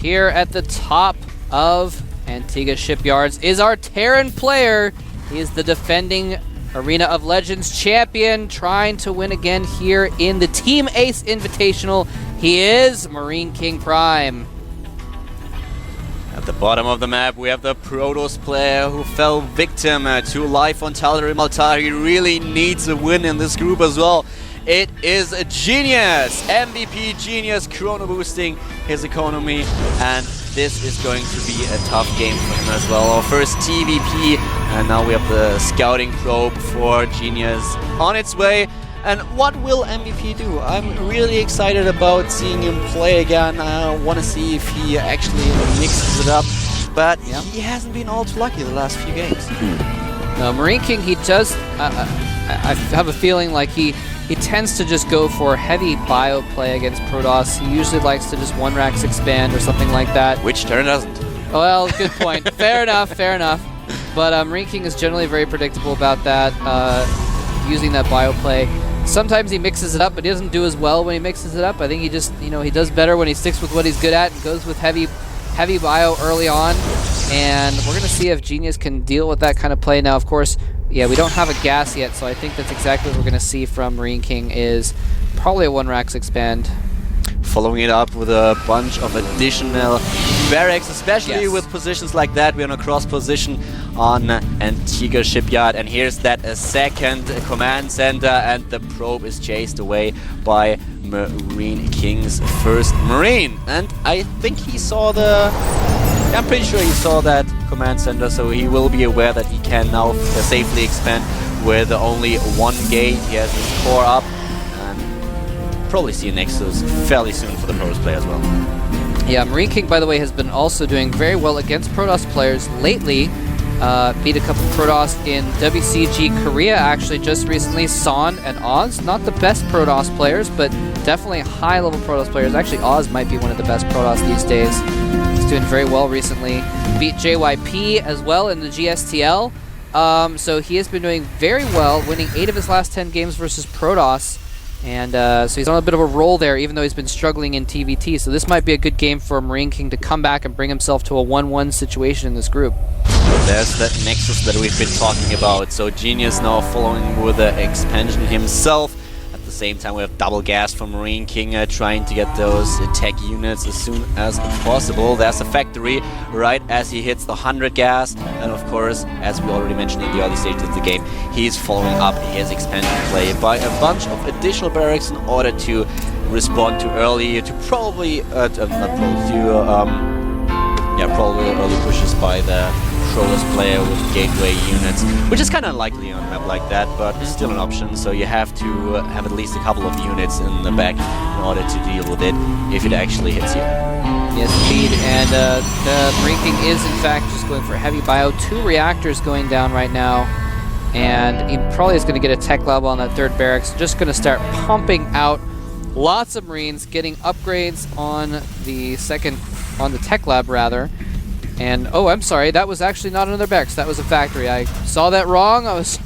here at the top of Antigua Shipyards is our Terran player. He is the defending Arena of Legends champion, trying to win again here in the Team Ace Invitational. He is MarineKing Prime. At the bottom of the map, we have the Protoss player who fell victim to Life on Tal'Darim Altar. He really needs a win in this group as well. It is a Genius, MVP Genius, chrono boosting his economy, and this is going to be a tough game for him as well. Our first TVP, and now we have the scouting probe for Genius on its way. And what will MVP do? I'm really excited about seeing him play again. I want to see if he actually mixes it up, but he hasn't been all too lucky the last few games. No, MarineKing, he does, I have a feeling like he tends to just go for heavy bio play against Protoss. He usually likes to just one racks expand or something like that. Which Terran doesn't. Well, good point. Fair enough, fair enough. But MarineKing is generally very predictable about that, using that bio play. Sometimes he mixes it up, but he doesn't do as well when he mixes it up. I think he just, he does better when he sticks with what he's good at and goes with heavy bio early on. And we're going to see if Genius can deal with that kind of play. Now, of course, we don't have a gas yet, so I think that's exactly what we're going to see from MarineKing is probably a one racks expand. Following it up with a bunch of additional barracks, especially with positions like that. We're in a cross position on Antigua Shipyard, and here's that second command center, and the probe is chased away by MarineKing's first Marine. And I think he saw I'm pretty sure he saw that command center, so he will be aware that he can now safely expand with only one gate. He has his core up, and probably see a Nexus fairly soon for the Protoss play as well. Yeah, MarineKing, by the way, has been also doing very well against Protoss players lately. Beat a couple Protoss in WCG Korea, actually, just recently. Son and Oz, not the best Protoss players, but definitely high-level Protoss players. Actually, Oz might be one of the best Protoss these days. He's doing very well recently. Beat JYP as well in the GSTL. So he has been doing very well, winning 8 of his last 10 games versus Protoss. And so he's on a bit of a roll there, even though he's been struggling in TVT. So this might be a good game for MarineKing to come back and bring himself to a 1-1 situation in this group. There's that Nexus that we've been talking about. So Genius now following with the expansion himself. At the same time, we have double gas from MarineKing trying to get those tech units as soon as possible. There's a factory right as he hits the 100 gas. And of course, as we already mentioned in the early stages of the game, he's following up his expansion play by a bunch of additional barracks in order to respond to early, to probably, probably early pushes by the Protoss player with gateway units, which is kind of unlikely on a map like that, but still an option. So you have to have at least a couple of units in the back in order to deal with it if it actually hits you. Yes, indeed. And the MarineKing is, in fact, just going for heavy bio. 2 reactors going down right now. And he probably is going to get a tech level on that third barracks. Just going to start pumping out lots of Marines, getting upgrades on the tech lab, rather. And, oh, I'm sorry, that was actually not another barracks. That was a factory. I saw that wrong. I was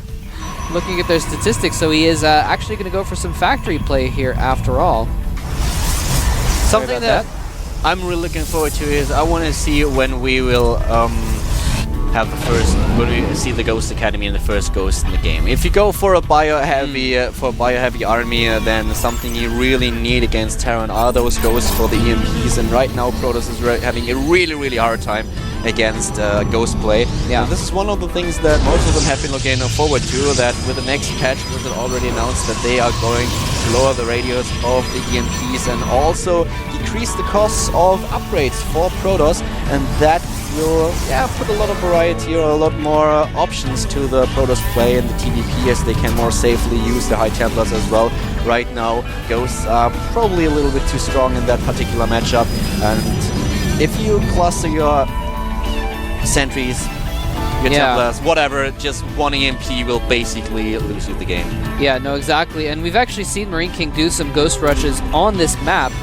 looking at their statistics. So he is actually going to go for some factory play here after all. Something that I'm really looking forward to is I want to see when we will when we see the Ghost Academy and the first Ghost in the game. If you go for a bio-heavy army, then something you really need against Terran are those Ghosts for the EMPs, and right now Protoss is having a really hard time against Ghost play. Yeah. And this is one of the things that most of them have been looking forward to, that with the next patch was already announced that they are going to lower the radius of the EMPs and also decrease the costs of upgrades for Protoss, and that will put a lot of variety or a lot more options to the Protoss play and the TVP, as they can more safely use the High Templars as well. Right now, Ghosts are probably a little bit too strong in that particular matchup, and if you cluster your sentries, your Templars, whatever, just one EMP will basically lose you the game. Yeah, no, exactly. And we've actually seen MarineKing do some Ghost Rushes on this map,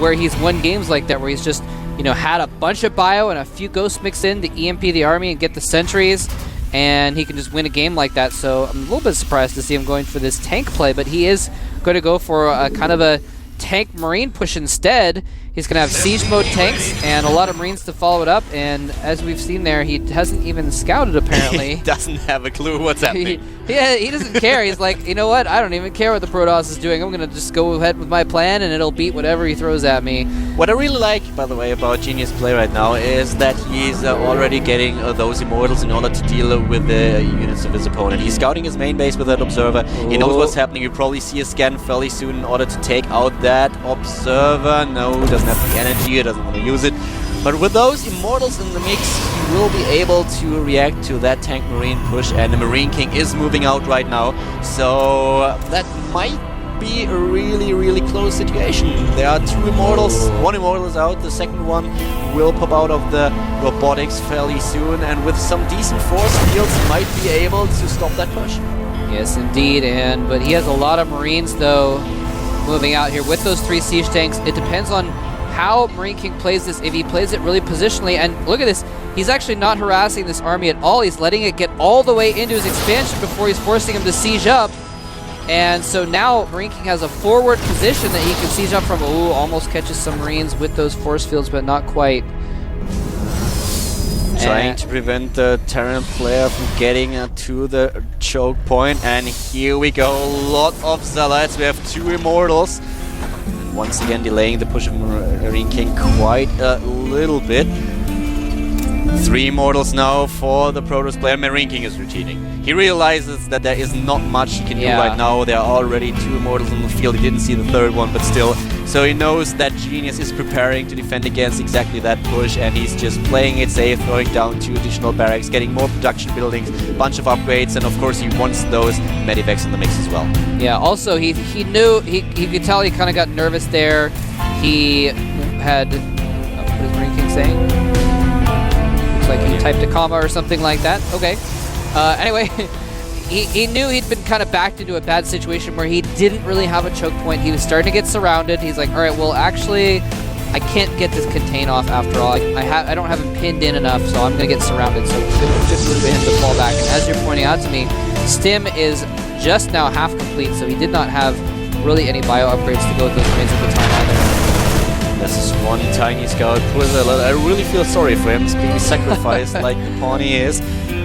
where he's won games like that, where he's just had a bunch of bio and a few ghosts mixed in to EMP the army and get the sentries, and he can just win a game like that. So I'm a little bit surprised to see him going for this tank play, but he is going to go for a kind of a tank Marine push instead, He's going to have siege mode tanks and a lot of Marines to follow it up. And as we've seen there, he hasn't even scouted apparently. He doesn't have a clue what's happening. He doesn't care. He's like, you know what? I don't even care what the Protoss is doing. I'm going to just go ahead with my plan and it'll beat whatever he throws at me. What I really like, by the way, about Genius' play right now is that he's already getting those Immortals in order to deal with the units of his opponent. He's scouting his main base with that Observer. He knows what's happening. You probably see a scan fairly soon in order to take out that Observer. No, doesn't have the energy, he doesn't want to use it. But with those Immortals in the mix, he will be able to react to that tank Marine push, and the MarineKing is moving out right now. So that might be a really, really close situation. There are 2 Immortals, 1 Immortal is out, the second one will pop out of the robotics fairly soon, and with some decent force fields, he might be able to stop that push. Yes, indeed, but he has a lot of Marines, though, moving out here with those 3 siege tanks. It depends on how MarineKing plays this. If he plays it really positionally, and look at this, he's actually not harassing this army at all. He's letting it get all the way into his expansion before he's forcing him to siege up. And so now MarineKing has a forward position that he can siege up from. Ooh, almost catches some Marines with those force fields, but not quite. Trying to prevent the Terran player from getting to the choke point, and here we go, a lot of Zealots. We have 2 Immortals. Once again delaying the push of MarineKing quite a little bit. 3 Immortals now for the Protoss player. MarineKing is retreating. He realizes that there is not much he can do right now. There are already 2 Immortals on the field. He didn't see the 3rd one, but still. So he knows that Genius is preparing to defend against exactly that push, and he's just playing it safe, throwing down 2 additional barracks, getting more production buildings, a bunch of upgrades, and of course he wants those medivacs in the mix as well. Yeah, also he knew, he could tell he kind of got nervous there. He had, what is MarineKing saying? Looks like he typed a comma or something like that. Okay. Anyway, he knew he'd been kind of backed into a bad situation where he didn't really have a choke point. He was starting to get surrounded. He's like, all right, well, actually, I can't get this contain off after all. I don't have him pinned in enough, so I'm going to get surrounded. So just would have been him to fall back. And as you're pointing out to me, Stim is just now half complete, so he did not have really any bio upgrades to go with those Marines at the time either. This is one tiny scout. I really feel sorry for him. He's being sacrificed like the pawn he is.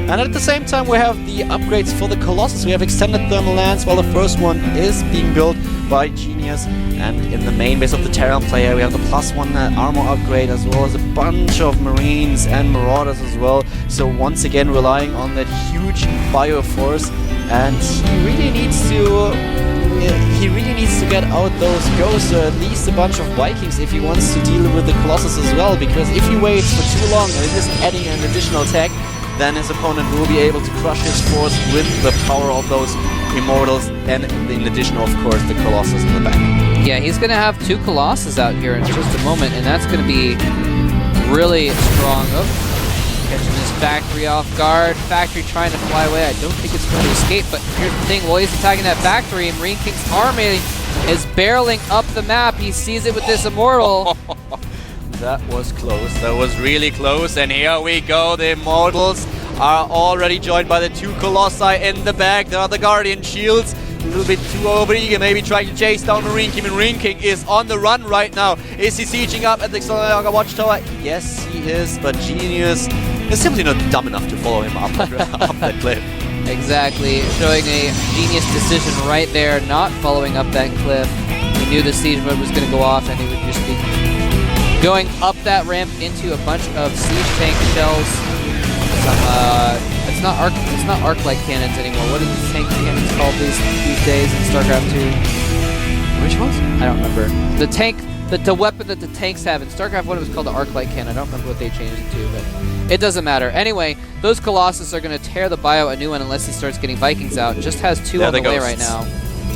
And at the same time, we have the upgrades for the Colossus. We have extended thermal lance, while the first one is being built by Genius. And in the main base of the Terran player, we have the +1 armor upgrade, as well as a bunch of Marines and Marauders as well. So once again, relying on that huge bio force. And he really needs to get out those ghosts, or at least a bunch of Vikings, if he wants to deal with the Colossus as well. Because if he waits for too long and isn't adding an additional attack, then his opponent will be able to crush his force with the power of those Immortals, and in addition, of course, the Colossus in the back. Yeah, he's going to have 2 Colossus out here in just a moment, and that's going to be really strong. Oh, catching this factory off guard. Factory trying to fly away. I don't think it's going to escape, but here's the thing. While he's attacking that factory, and MarineKing's army is barreling up the map. He sees it with this Immortal. That was close. That was really close. And here we go. The Immortals are already joined by the 2 Colossi in the back. There are the Guardian Shields. A little bit too overeager, maybe trying to chase down MarineKing. MarineKing is on the run right now. Is he sieging up at the Xanaga Watchtower? Yes, he is. But Genius is simply not dumb enough to follow him up that cliff. Exactly. Showing a Genius decision right there, not following up that cliff. He knew the siege mode was going to go off, and he would just be going up that ramp into a bunch of siege tank shells. It's not arc-like cannons anymore. What are these tank cannons called these days in StarCraft 2? Which ones? I don't remember. The tank, the weapon that the tanks have in StarCraft 1 was called the arc-like cannon. I don't remember what they changed it to, but it doesn't matter. Anyway, those Colossus are going to tear the bio a new one unless he starts getting Vikings out. Just has 2 on the way right now.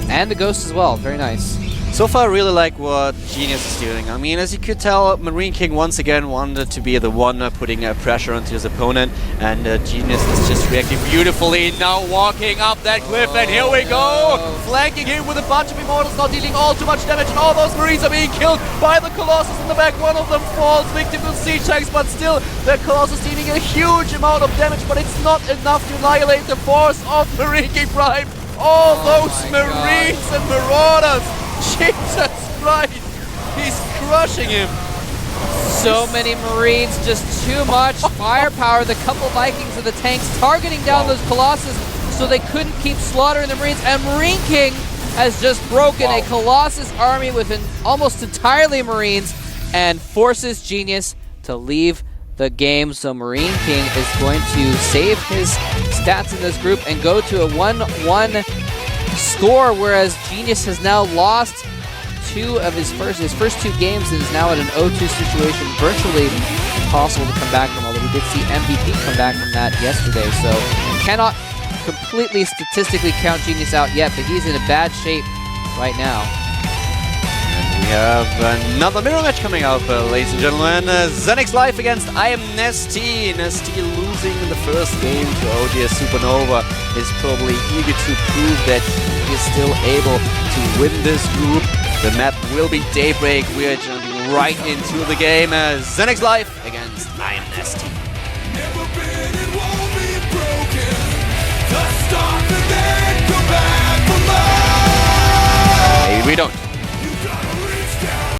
And the Ghost as well. Very nice. So far, I really like what Genius is doing. I mean, as you could tell, MarineKing once again wanted to be the one putting pressure onto his opponent, and Genius is just reacting beautifully, now walking up that cliff, and here we go! Flanking him with a bunch of Immortals, not dealing all too much damage, and all those Marines are being killed by the Colossus in the back. One of them falls victim to siege tanks, but still, the Colossus dealing a huge amount of damage, but it's not enough to annihilate the force of MarineKing Prime. All those Marines and Marauders! Jesus Christ! He's rushing him. So many Marines, just too much firepower. The couple Vikings and the tanks targeting down those Colossus so they couldn't keep slaughtering the Marines. And MarineKing has just broken a Colossus army with almost entirely Marines and forces Genius to leave the game. So MarineKing is going to save his stats in this group and go to a 1-1 score, whereas Genius has now lost his first two games and is now at an 0-2 situation, virtually impossible to come back from, although we did see MVP come back from that yesterday. So cannot completely statistically count Genius out yet, but he's in a bad shape right now. And we have another mirror match coming up, ladies and gentlemen. Zenix Life against I Am Nesty. Nesty losing the first game to ODS Supernova is probably eager to prove that he is still able to win this group. The map will be Daybreak. We are jumping right into the game. Zenix Life against I Am Nesty. Never been, it won't be broken. The start and then come back for life. Hey, we don't.